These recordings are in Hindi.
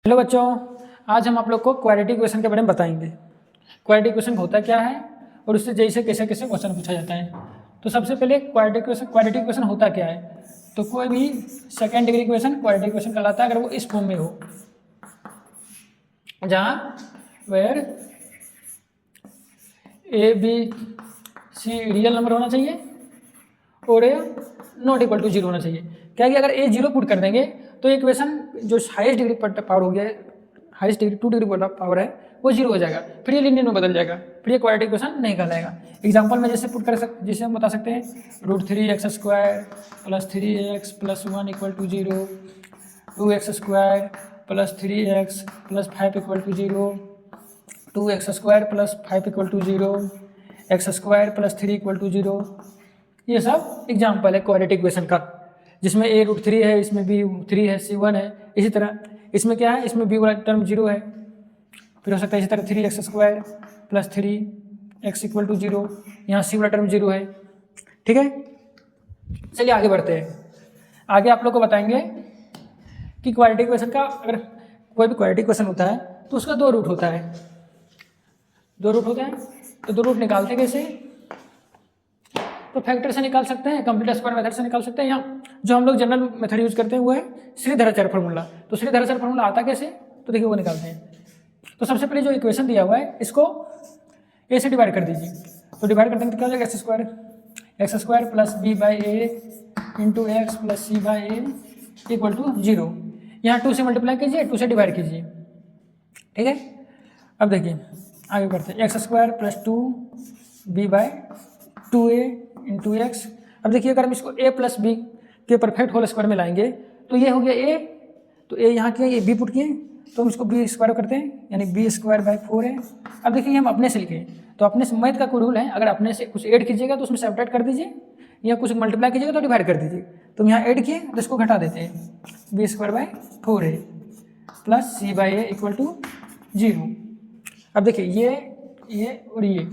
हेलो बच्चों, आज हम आप लोग को क्वाड्रेटिक इक्वेशन के बारे में बताएंगे। क्वाड्रेटिक इक्वेशन होता क्या है और उससे जैसे कैसे कैसे क्वेश्चन पूछा जाता है। तो सबसे पहले क्वाड्रेटिक इक्वेशन होता क्या है। तो कोई भी second degree equation quadratic equation कहलाता है अगर वो इस फॉर्म में हो, जहाँ where A B C real number होना चाहिए और A not equal to zero होना चाहिए। क्या है कि अगर ए जीरो पुट कर देंगे तो इक्वेशन जो हाईएस्ट डिग्री पावर हो गया है, हाईएस्ट डिग्री 2 डिग्री पावर है, वो जीरो हो जाएगा, फिर ये लीनियर में बदल जाएगा, फिर ये क्वाड्रेटिक इक्वेशन नहीं कहलाएगा। एग्जांपल में जैसे हम बता सकते हैं √3x² + 3x + 1 = 0, 2x² + 3x + 5 = 0, 2x² + 5 = 0, x² + 3 = 0। ये सब एग्जाम्पल है क्वाड्रेटिक इक्वेशन का, जिसमें a √3 है, इसमें b 3 है, c 1 है। इसी तरह इसमें क्या है, इसमें b वाला टर्म 0 है, फिर हो सकता है इसी तरह 3x² + 3x = 0, यहाँ c वाला टर्म 0 है। ठीक है, चलिए आगे बढ़ते हैं। आगे आप लोग को बताएंगे कि क्वाड्रेटिक इक्वेशन का, अगर कोई भी क्वाड्रेटिक इक्वेशन होता है तो उसका 2 रूट होता है। 2 रूट होते हैं, तो 2 रूट निकालते कैसे? तो फैक्टर से निकाल सकते हैं, कंप्लीट स्क्वायर मेथड से निकाल सकते हैं, या जो हम लोग जनरल मेथड यूज करते हैं वो है श्रीधराचार्य फार्मूला। तो श्रीधराचार्य फार्मूला आता कैसे? तो देखिए वो निकालते हैं। तो सबसे पहले जो इक्वेशन दिया हुआ है इसको ए से डिवाइड कर दीजिए। तो डिवाइड करते हैं तो क्या हो जाएगा, x² + b/a × x + c/a = 0। यहाँ 2 से मल्टीप्लाई कीजिए, 2 से डिवाइड कीजिए। ठीक है, अब देखिए आगे बढ़ते हैं। x² + 2b/2a × x। अब देखिए अगर हम इसको a + b के परफेक्ट होल स्क्वायर में लाएंगे तो ये हो गया a, तो a यहाँ किया, ये b पुट किए, तो हम इसको b² करते हैं, यानी b²/4 है। अब देखिए हम अपने से लिखें, तो अपने से मैथ का कोई रूल है, अगर अपने से कुछ ऐड कीजिएगा तो उसमें सब्ट्रैक्ट कर दीजिए, या कुछ मल्टीप्लाई कीजिएगा तो डिवाइड कर दीजिए। तो हम यहाँ ऐड किए तो इसको घटा देते हैं, b²/4 है + c/a = 0। अब देखिए ये और ये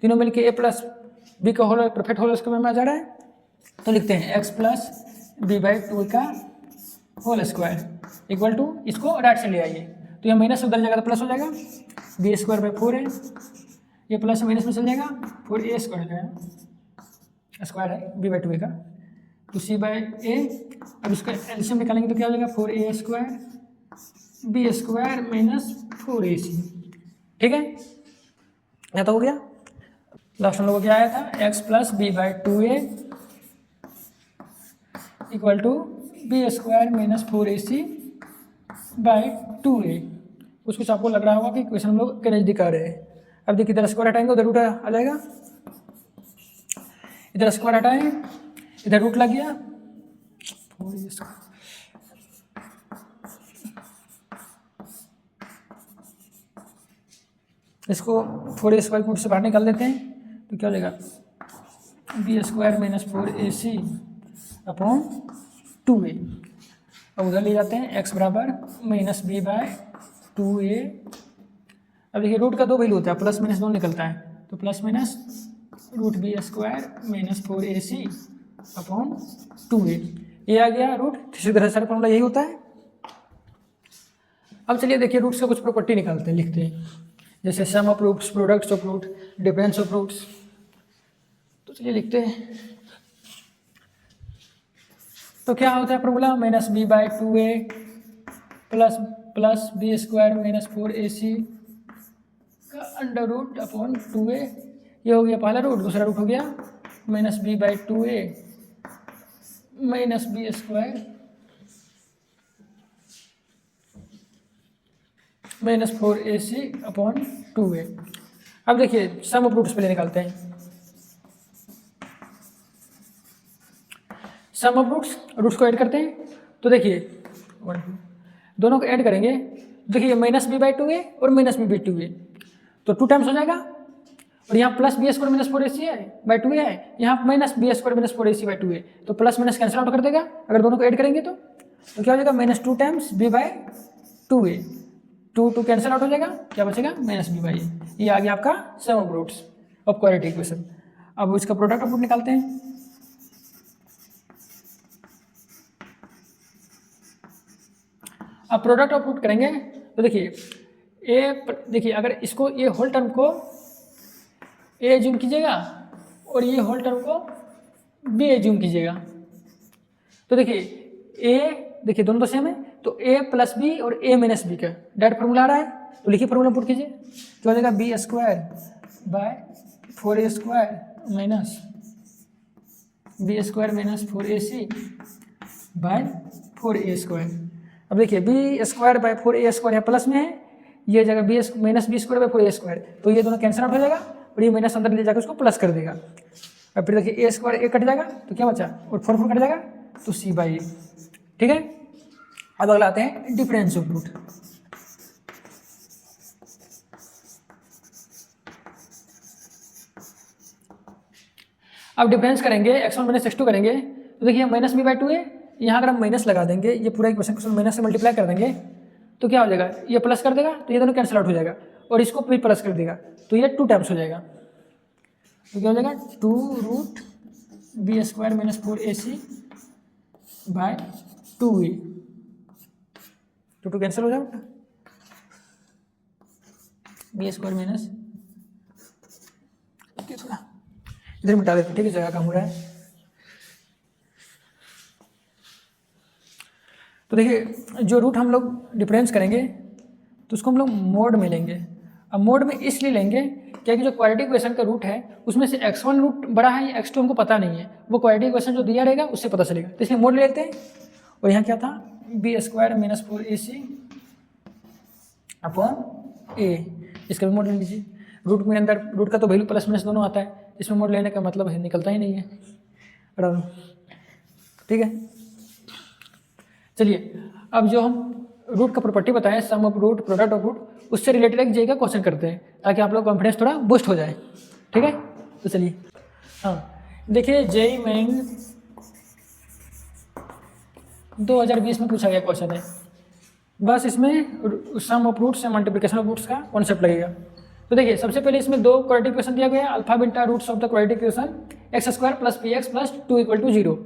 तीनों मिलके a + b का होल परफेक्ट होल स्क्वायर में आ जा रहा है। तो लिखते हैं x + b/2 का होल स्क्वायर = इसको राइट से ले आइए, तो यह माइनस उधर जाएगा तो प्लस हो जाएगा, b²/4 है, ये प्लस माइनस में चल जाएगा, 4a² हो जाएगा, स्क्वायर है b/2 का, तो c/a। अब इसका एलसीएम निकालेंगे तो क्या हो जाएगा, 4a² b² - 4ac। ठीक है, यह तो हो गया। लास्ट हम लोगों को क्या आया था, x + b/2a = b² - 4ac/2a। कुछ आपको लग रहा होगा कि क्वेश्चन हम लोग के नजदीक आ रहे हैं। अब देखिए इधर स्क्वायर हटाएंगे उधर रूट आ जाएगा, इधर स्क्वायर हटाएं इधर रूट लग गया, इसको 4a² रूट से बाहर निकाल देते हैं तो क्या हो जाएगा, b² - 4ac/2a। अब उधर ले जाते हैं, x = -b/2a। अब देखिए रूट का 2 वैल्यू होता है, प्लस माइनस 2 निकलता है, तो प्लस माइनस √b² - 4ac/2a। ये आ गया रूट। श्रीधराचार्य फार्मूला यही होता है। अब चलिए देखिए रूट्स का कुछ प्रॉपर्टी निकालते हैं, लिखते हैं, जैसे sum of roots, products of root, difference of roots. तो चलिए लिखते हैं। तो क्या होता है formula, -b/2a plus b² - 4ac का √2a। ये हो गया पहला रूट। दूसरा रूट हो गया -b/2a - b² - 4ac/2a। अब देखिए सम ऑफ रूट्स पहले निकालते हैं। सम ऑफ रूट्स को ऐड करते हैं, तो देखिए दोनों को ऐड करेंगे, देखिए -b/2a और -b/2a, तो 2 टाइम्स हो जाएगा, और यहाँ प्लस b² - 4ac/2a है, यहाँ -b² - 4ac/2a, तो प्लस माइनस कैंसिल आउट कर देगा अगर दोनों को ऐड करेंगे तो क्या हो जाएगा, -2 टाइम्स b/2a, 2 कैंसिल आउट हो जाएगा, क्या बचेगा, -b/a। ये आ गया आपका sum of roots of quadratic equation. अब इसका प्रोडक्ट ऑफ रूट निकालते हैं। अब प्रोडक्ट ऑफ रूट करेंगे तो देखिए देखिए अगर इसको ये होल टर्म को ए एज्यूम कीजिएगा और ये होल टर्म को बी एज्यूम कीजिएगा, तो देखिए देखिए दोनों तो सेम है, तो ए प्लस बी और ए माइनस बी का डायरेक्ट फॉर्मूला आ रहा है, तो लिखिए फॉर्मूला पुट कीजिए, तो आ जाएगा B square by 4a square minus B square minus 4ac by 4a square. अब देखिए B square by 4a square यहाँ प्लस में है, ये जगह B minus B square by 4a square, तो ये दोनों कैंसिल आउट हो जाएगा और ये माइनस अंदर ले जाकर उसको प्लस कर देगा। अब फिर देखिए ए स्क्वायर ए कट जाएगा तो क्या बचा, और 4 कट जाएगा तो c बाई ए। ठीक है, अब अगला आते हैं डिफरेंस ऑफ रूट। अब डिफरेंस करेंगे x1 माइनस x2 करेंगे, तो देखिए माइनस बी बाई 2 है, यहाँ अगर हम माइनस लगा देंगे, ये पूरा इक्वेशन को माइनस से मल्टीप्लाई कर देंगे तो क्या हो जाएगा, ये प्लस कर देगा तो ये दोनों कैंसिल आउट हो जाएगा और इसको फिर प्लस कर देगा तो ये 2 टाइम्स हो जाएगा, तो क्या हो जाएगा 2 root B square minus 4ac by 2a, तो 2 कैंसिल हो जाएगा, बी स्क्वायर माइनस थोड़ा इधर मिटा देते, ठीक है, जगह कम हो रहा है। तो देखिए जो रूट हम लोग डिफरेंस करेंगे तो उसको हम लोग मोड में लेंगे। अब मोड में इसलिए लेंगे क्या कि जो क्वाड्रेटिक इक्वेशन का रूट है उसमें से x1 रूट बड़ा है या x2 हमको पता नहीं है, वो क्वाड्रेटिक इक्वेशन जो दिया रहेगा उससे पता चलेगा, तो इसलिए मोड ले लेते हैं। और यहाँ क्या था, B square minus 4ac upon A, इसका भी मोड ले लीजिए। रूट में अंदर रूट का तो वैल्यू प्लस माइनस दोनों आता है, इसमें मोड लेने का मतलब है निकलता ही नहीं है। ठीक है, चलिए अब जो हम रूट का प्रॉपर्टी बताएं, sum of root product of root, उससे रिलेटेड एक जे का क्वेश्चन करते हैं ताकि आप लोग कॉन्फिडेंस थोड़ा बूस्ट हो जाए। ठीक है, तो चलिए हाँ देखिए जेई मेन 2020 में पूछा गया क्वेश्चन है, बस इसमें सम ऑफ रूट्स या मल्टीप्लिकेशन ऑफ रूट्स का कॉन्सेप्ट लगेगा। तो देखिए सबसे पहले इसमें 2 क्वाड्रेटिक इक्वेशन दिया गया है, alpha beta roots of the quadratic equation X square plus P X plus 2 equal to 0।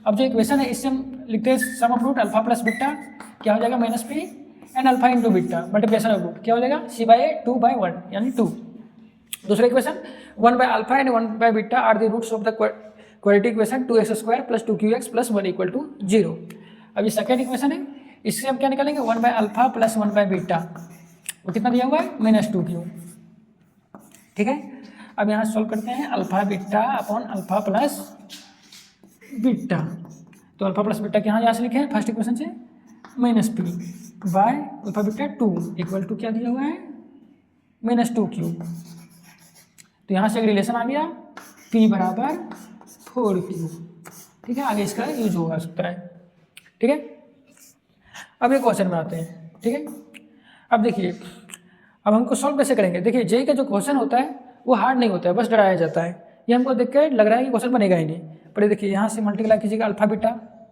अब जो इक्वेशन है इससे हम लिखते हैं sum of root alpha plus beta, क्या हो जाएगा minus P and alpha into beta multiplication of root, क्या हो जाएगा सी बाई ए 2 बाई 1 यानी 2। दूसरा equation 1 by alpha and 1 by beta are the roots of the quadratic equation 2x square plus 2qx plus 1 equal to 0। अब ये सेकेंड इक्वेशन है, इससे हम क्या निकालेंगे 1 by alpha plus 1 by beta, वो कितना दिया हुआ है -2q। ठीक है, अब यहाँ सॉल्व करते हैं alpha beta upon alpha plus beta, तो अल्फा प्लस बीटा यहाँ से लिखे हैं फर्स्ट इक्वेशन से -p by alpha beta 2 equal to क्या दिया हुआ है -2q। तो यहाँ से एक रिलेशन आ गया p बराबर 4q। ठीक है, आगे इसका यूज होगा सकता है। ठीक है, अब ये क्वेश्चन में आते हैं। ठीक है, अब देखिए अब हमको सॉल्व कैसे करेंगे। देखिए जेई का जो क्वेश्चन होता है वो हार्ड नहीं होता है, बस डराया जाता है। ये हमको देख के लग रहा है कि क्वेश्चन बनेगा ही नहीं, पर देखिए यहाँ से मल्टीप्लाई कीजिएगा अल्फा बीटा,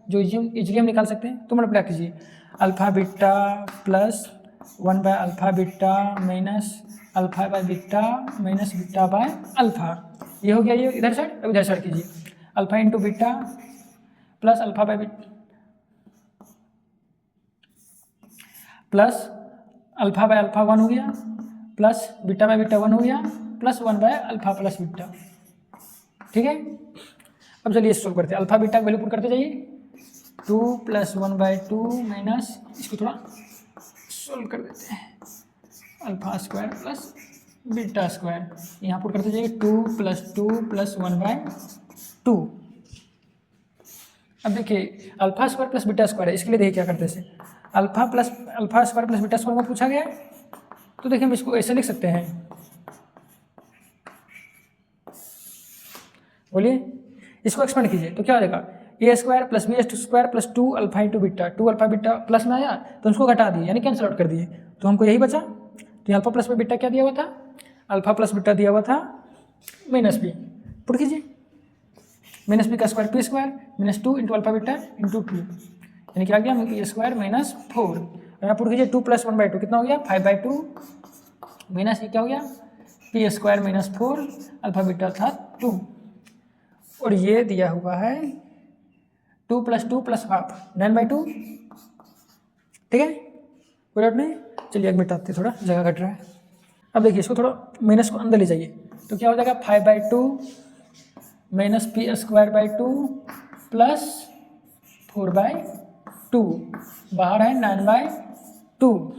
जो इजीली हम निकाल सकते हैं, तो मल्टीप्लाई कीजिए alpha beta plus 1 by alpha beta minus alpha by beta minus beta by alpha, ये हो गया ये इधर साइड। अब इधर साइड कीजिए alpha into beta plus alpha by beta plus alpha by alpha 1 हो गया प्लस बीटा बाय बीटा 1 हो गया plus 1 by alpha plus beta. ठीक है, अब चलिए सॉल्व करते हैं, अल्फा बीटा वैल्यू पुट करते जाइए 2 प्लस 1 बाय 2 माइनस, इसको थोड़ा सॉल्व कर देते हैं alpha square plus beta square, यहाँ पुट करते जाइए 2 प्लस 2 प्लस 1 बाय 2। अब देखिए alpha square plus beta square है, इसके लिए देखिए क्या करते हैं, alpha square plus beta square में पूछा गया है, तो देखिए हम इसको ऐसे लिख सकते हैं, बोलिए इसको एक्सपेंड कीजिए तो क्या हो जाएगा A square plus B square plus 2 alpha into beta, 2 alpha beta plus में आया तो उसको घटा दिए यानी कैंसिल आउट कर दिए, तो हमको यही बचा। तो अल्फा प्लस में बीटा क्या दिया हुआ था, अल्फा प्लस बीटा दिया हुआ था -b, पुट कीजिए -b का square P square -2 into alpha beta into 2 यानी क्या गया ए स्क्वायर -4, यहाँ पुट कीजिए 2 प्लस 1 बाई 2 कितना हो गया 5 बाई 2 माइनस ये क्या हो गया पी स्क्वायर -4 अल्फा बीटा था 2, और ये दिया हुआ है 2 प्लस 2 प्लस हाफ 9 बाई 2। ठीक है, कोई डाउट नहीं। चलिए एक मिनट थोड़ा जगह घट रहा है। अब देखिए इसको थोड़ा माइनस को अंदर ले जाइए तो क्या हो जाएगा 5/2 माइनस p² 2 प्लस 4/2 बाहर है 9/2।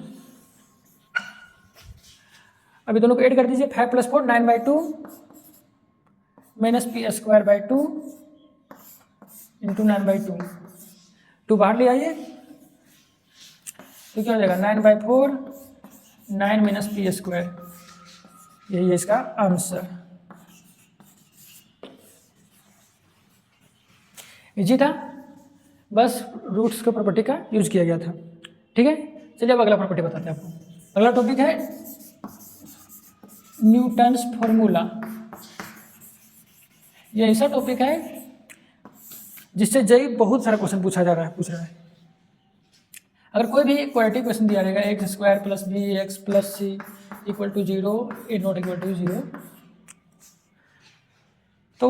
अभी दोनों को ऐड कर दीजिए 5 + 4 9/2 माइनस p² 2 इंटू 9/2 2 बाहर ले आइए तो क्या हो जाएगा 9/4 9 माइनस p²। यही है इसका आंसर। इजी था, बस रूट्स के प्रॉपर्टी का यूज किया गया था। ठीक है, चलिए अब अगला प्रॉपर्टी बताते हैं आपको। अगला टॉपिक है न्यूटन्स फॉर्मूला। ये ऐसा टॉपिक है जिससे जेई बहुत सारा क्वेश्चन पूछ रहा है। अगर कोई भी क्वाड्रेटिक क्वेश्चन दिया रहेगा x² + bx + c = 0 a ≠ = 0 तो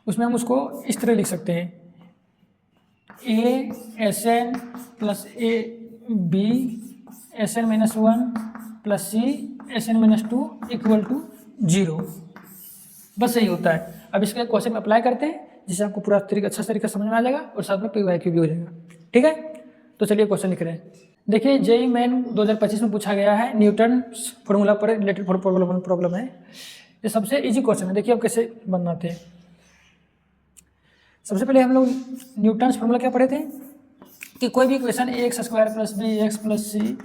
उसमें हम उसको इस तरह लिख सकते हैं a Sn + a b Sn - 1 + c Sn - 2 = 0। बस यही होता है। अब इसके क्वेश्चन में अप्लाई करते हैं जिससे आपको पूरा अच्छा तरीका समझ में आ जाएगा और साथ में PYQ भी हो जाएगा। ठीक है, तो चलिए क्वेश्चन लिख रहे हैं। देखिए जेईई मेन 2025 में पूछा गया है, न्यूटन फॉर्मूला पर रिलेटेड प्रॉब्लम है। ये सबसे इजी क्वेश्चन है। देखिए अब कैसे बनाते हैं। सबसे पहले हम लोग न्यूटन फॉर्मूला क्या पढ़े थे कि कोई भी equation ax² + bx + c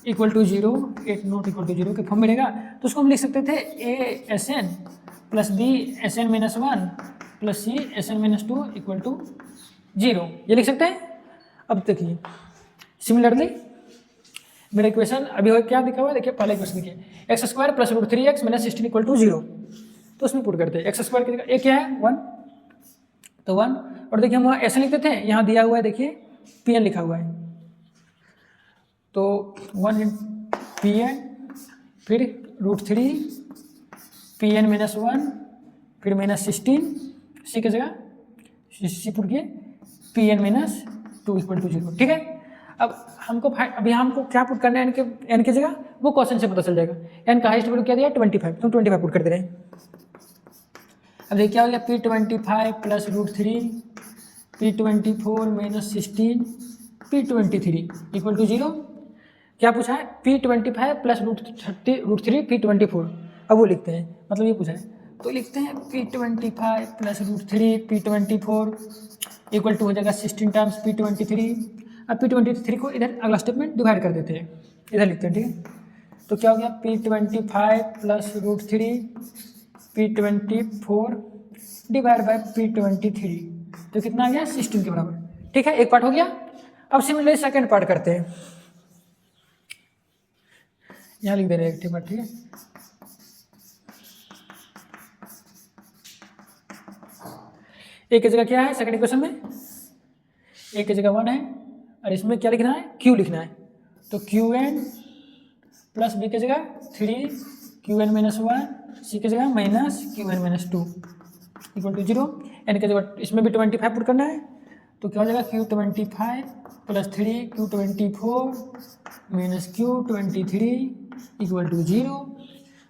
= 0 a ≠ 0 के फॉर्म में रहेगा तो उसको हम लिख सकते थे a Sn + b Sn - 1 + c Sn - 2 = 0। ये लिख सकते हैं। अब देखिए सिमिलरली मेरा इक्वेशन अभी क्या दिखा हुआ है, देखिए पहला इक्वेशन देखिए x² + √3x - 16 = 0। तो उसमें पुट करते हैं x² की जगह a क्या है 1 तो 1 और देखिए हम वहाँ ऐसे लिखते थे, यहाँ दिया हुआ है देखिए Pn लिखा हुआ है तो 1 Pn फिर √3 Pn - 1 फिर -16 c की जगह c पुट किए Pn - 2 = 0। ठीक है, अब अभी हमको क्या पुट करना है n की जगह, वो क्वेश्चन से पता चल जाएगा। n का हाईएस्ट वैल्यू क्या दिया 25 तो 25 पुट कर दे रहे हैं। अब देखिए क्या हो गया p25 + √3 p24 - 16 p23 = 0। क्या पूछा है p25 + √3 p24। अब वो लिखते हैं, मतलब ये पूछा है तो लिखते हैं p25 + √3 p24 = हो जाएगा 16 टाइम्स p23। अब p23 को इधर अगला स्टेप में डिवाइड कर देते हैं, इधर लिखते हैं। ठीक है, तो क्या हो गया p25 + √3 p24 / p23 तो कितना आ गया 16 के बराबर। ठीक है, एक पार्ट हो गया। अब सिमिलरली सेकंड पार्ट करते हैं। यहाँ लिख दे रहे हैं एक बार। ठीक है, एक की जगह क्या है सेकंड इक्वेशन में, एक की जगह 1 है और इसमें क्या लिखना है q लिखना है तो qn + b की जगह 3 qn - 1 c की जगह -qn - 2 = 0। n की जगह इसमें भी 25 पुट करना है तो क्या हो जाएगा q25 + 3 q24 - q23 = 0।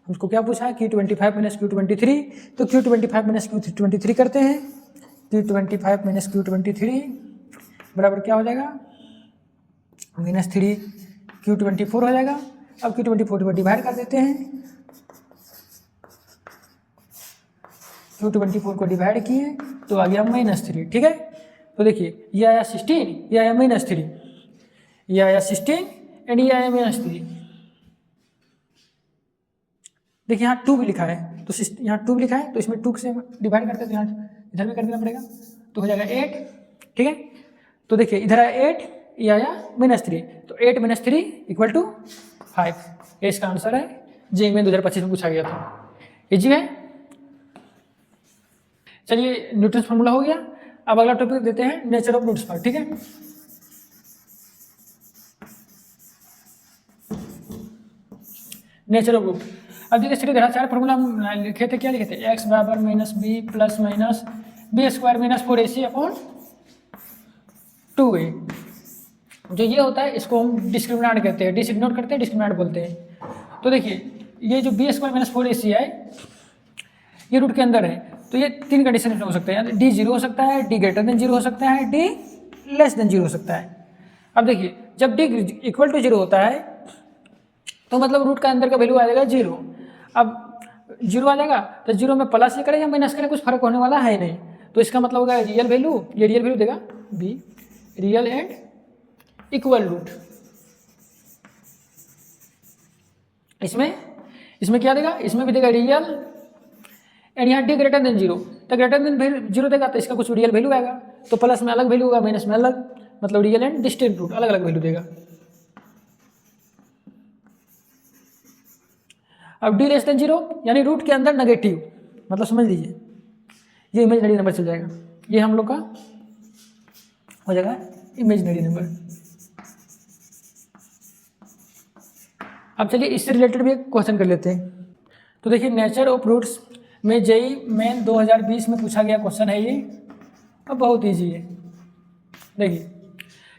हमको क्या पूछा है q25 - q23 तो q25 - q23 करते हैं। q25 - q23 बराबर क्या हो जाएगा -3 q24 हो जाएगा। अब q24 को डिवाइड कर देते हैं, q24 को डिवाइड किए तो आ गया -3। ठीक है, तो देखिए ये आया 16, ये आया -3, ये आया 16 एंड ये आया -3। देखिए यहाँ 2 भी लिखा है तो यहाँ 2 भी लिखा है तो इसमें 2 से डिवाइड करते हैं तो यहाँ इधर भी कर देना पड़ेगा तो हो जाएगा 8। ठीक है, तो देखिए इधर आया 8, ये आया -3 तो 8 - 3 = 5। ये इसका आंसर है, जेईई में 2025 में पूछा गया था। इजी है। चलिए न्यूटन फॉर्मूला हो गया। अब अगला टॉपिक देते हैं नेचर ऑफ रूट्स पर। ठीक है, नेचर ऑफ रूट। अब देखिए सीधे चार फॉर्मूला हम लिखे थे, क्या लिखे थे x = -b + -b² - 4ac/2 2a। जो ये होता है इसको हम डिस्क्रिमिनेंट कहते हैं, डिसइग्नोर करते हैं, डिस्क्रिमिनेंट बोलते हैं। तो देखिए ये जो b स्क्वायर माइनस 4ac है ये रूट के अंदर है, तो ये 3 कंडीशन में हो सकते हैं, डी 0 हो सकता है, डी ग्रेटर देन 0 हो सकता है, डी लेस देन 0 हो सकता है। अब देखिए जब डी इक्वल टू 0 होता है तो मतलब रूट का अंदर का वैल्यू आ जाएगा 0। अब 0 आ जाएगा तो 0 में प्लस ही करें या माइनस करें कुछ फर्क होने वाला है नहीं, तो इसका मतलब होगा रियल वैल्यू, ये रियल वैल्यू देगा b, real and equal root. इसमें क्या देगा, इसमें भी देगा रियल एंड यहाँ डी ग्रेटर देन 0, तो ग्रेटर देन 0 देगा तो इसका कुछ रियल वैल्यू आएगा, तो प्लस में अलग वैल्यू होगा, माइनस में अलग, मतलब रियल एंड डिस्टिंक्ट रूट अलग अलग वैल्यू देगा। अब डी लेस देन 0 यानी रूट के अंदर नेगेटिव, मतलब समझ लीजिए ये इमेजिनरी नंबर चल जाएगा, ये हम लोग का हो जाएगा इमेजिनरी नंबर। अब चलिए इससे रिलेटेड भी एक क्वेश्चन कर लेते हैं। तो देखिए नेचर ऑफ रूट्स में जेई मेन 2020 में पूछा गया क्वेश्चन है ये, और बहुत ईजी है। देखिए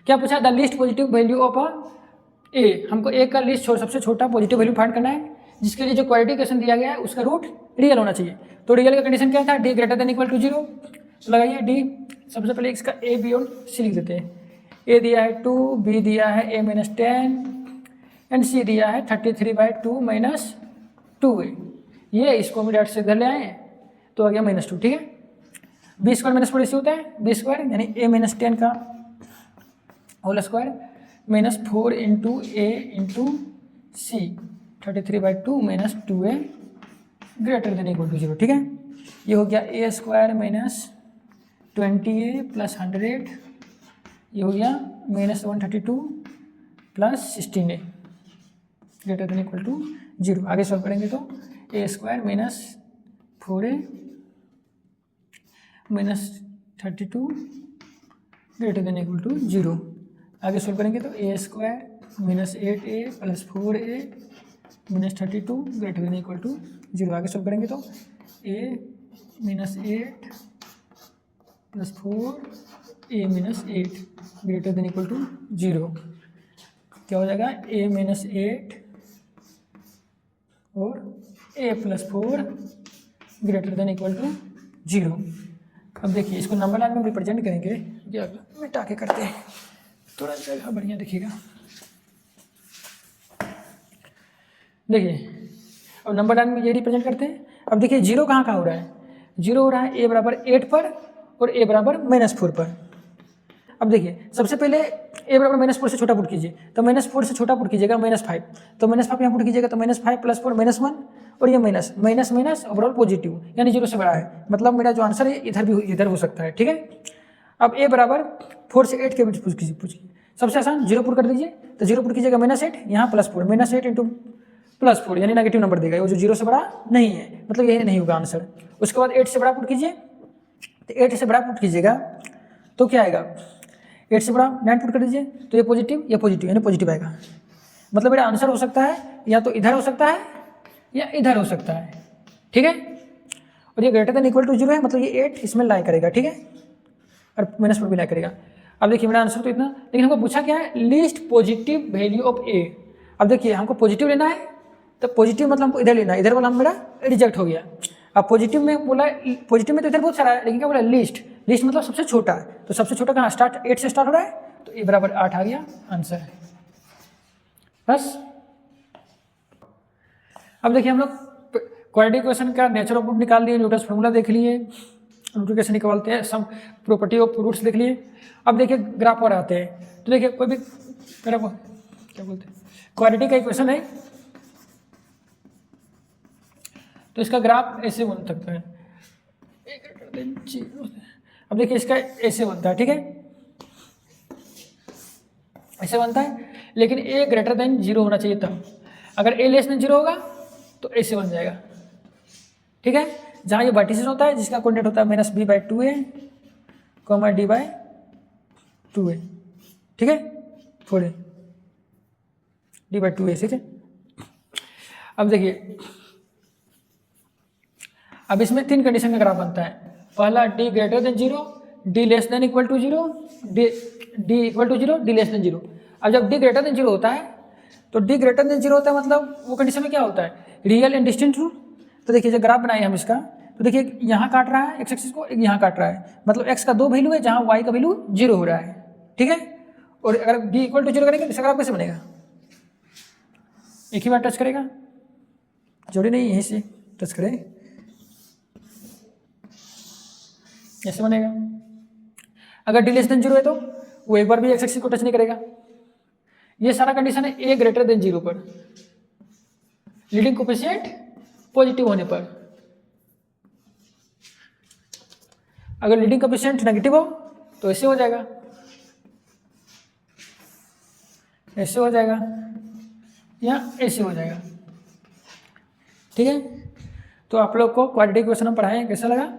क्या पूछा, the least positive value of A, हमको ए का लीस्ट सबसे छोटा पॉजिटिव वैल्यू फाइंड करना है, जिसके लिए जो क्वाड्रेटिक इक्वेशन दिया गया है उसका रूट रियल होना चाहिए। तो रियल का कंडीशन क्या था, D greater than equal to 0, तो लगाइए डी, सबसे पहले इसका ए बी और सी लिख देते हैं। ए दिया है 2, बी दिया है a - 10 एंड सी दिया है 33/2 माइनस 2a। ये इसको हम डायरेक्ट से घर ले आए तो आ गया -2, ठीक है। बी स्क्वायर माइनस 4ac होता है, बी स्क्वायर यानी a - 10 का whole square minus 4 into A into C 33/2 minus 2a greater than equal to 0, ठीक है। ये हो गया a square minus 20a plus 100, ये हो गया -132 plus 16a greater than equal to 0। आगे सॉल्व करेंगे तो a square minus 4a minus 32 greater than equal to 0। आगे सॉल्व करेंगे तो a square minus 8a plus 4a minus 32 greater than equal to 0। आगे सॉल्व करेंगे तो a minus 8 plus 4a minus 8 greater than equal to 0। क्या हो जाएगा, a माइनस 8 और a plus 4 greater than equal to 0। अब देखिए इसको नंबर लाइन में रिप्रेजेंट करेंगे, या मिटा के करते हैं थोड़ा जगह बढ़िया दिखेगा। देखिए अब नंबर लाइन में ये रिप्रेजेंट करते हैं। अब देखिए 0 कहाँ हो रहा है, 0 हो रहा है a बराबर 8 पर और a बराबर -4 पर। अब देखिए सबसे पहले a बराबर -4 से छोटा पुट कीजिए, तो -4 से छोटा पुट कीजिएगा -5, तो -5 यहाँ पुट कीजिएगा तो -5 प्लस 4 -1 और ये minus minus minus overall positive यानी 0 से बड़ा है, मतलब मेरा जो आंसर है इधर भी इधर हो सकता है, ठीक है। अब a बराबर 4 से 8 के बीच पुट कीजिए, सबसे आसान 0 पुट कर दीजिए, तो 0 पुट कीजिएगा -8 यहाँ +4 -8 इंटू +4 यानी नेगेटिव नंबर देगा, वो जो 0 से बड़ा नहीं है, मतलब यही नहीं होगा आंसर। उसके बाद 8 से बड़ा पुट कीजिए, तो 8 से बड़ा पुट कीजिएगा तो क्या आएगा, 8 से बड़ा 9 पुट कर दीजिए, तो ये पॉजिटिव यानी पॉजिटिव आएगा। मतलब मेरा आंसर हो सकता है या तो इधर हो सकता है या इधर हो सकता है, ठीक है। और ये ग्रेटर देन इक्वल टू 0 है, मतलब ये 8 इसमें लाई करेगा, ठीक है, और -4 भी लाई करेगा। अब देखिए मेरा आंसर तो इतना, लेकिन हमको पूछा क्या है, least positive value of a। अब देखिए हमको पॉजिटिव लेना है, तो पॉजिटिव मतलब हमको इधर लेना है, इधर वाला मेरा रिजेक्ट हो गया। अब पॉजिटिव में बोला, पॉजिटिव में तो इधर बहुत सारा है, लेकिन क्या बोला लिस्ट मतलब सबसे छोटा है, तो सबसे छोटा कहाँ स्टार्ट 8 से स्टार्ट हो रहा है, तो a बराबर 8 आ गया आंसर, बस। अब देखिए हम लोग क्वाड्रेटिक इक्वेशन का नेचर ऑफ रूट निकाल लिए, न्यूटन्स फार्मूला देख लिए, रूट कैसे निकालते हैं, सम प्रॉपर्टी ऑफ रूट्स देख लिए। अब देखिए ग्राफ पर आते हैं, तो देखिए कोई भी ग्राफ क्या बोलते हैं, क्वाड्रेटिक का इक्वेशन है, तो इसका ग्राफ ऐसे बन सकता है। अब देखिए इसका ऐसे बनता है, ठीक है, ऐसे बनता है, लेकिन a ग्रेटर देन 0 होना चाहिए तब। अगर a लेस देन 0 होगा तो ऐसे बन जाएगा, ठीक है। जहाँ ये वर्टिसेस होता है जिसका कोऑर्डिनेट होता है -b/2a, d/2a, ठीक है, 4a d/2a, ठीक है। अब देखिए अब इसमें 3 कंडीशन का ग्राफ बनता है। पहला d greater than 0, D less than equal to zero, D equal to zero, D less than zero. अब जब डी ग्रेटर देन जीरो होता है तो डी ग्रेटर देन जीरो होता है, मतलब वो कंडीशन में क्या होता है, रियल एंड डिस्टिंक्ट रूल। तो देखिए जब ग्राफ बनाए हम इसका, तो देखिए यहाँ काट रहा है एक्स एक्सिस को, एक यहाँ काट रहा है, मतलब एक्स का 2 वैल्यू है जहाँ वाई का वैल्यू 0 हो रहा है, ठीक है। और अगर डी इक्वल टू जीरो करेंगे तो इसका ग्राफ कैसे बनेगा, एक ही बार टच करेगा, जोड़ी नहीं यहीं से टच करें, ऐसे बनेगा। अगर डी लेस देन जीरो है तो वो एक बार भी एक्स एक्सिस को टच नहीं करेगा। ये सारा कंडीशन है ए ग्रेटर देन जीरो पर, लीडिंग कोफिशिएंट पॉजिटिव होने पर। अगर लीडिंग कोफिशिएंट नेगेटिव हो तो ऐसे हो जाएगा, ऐसे हो जाएगा या ऐसे हो जाएगा, ठीक है। तो आप लोग को क्वाड्रेटिक इक्वेशन हम पढ़ाएं, कैसा लगा?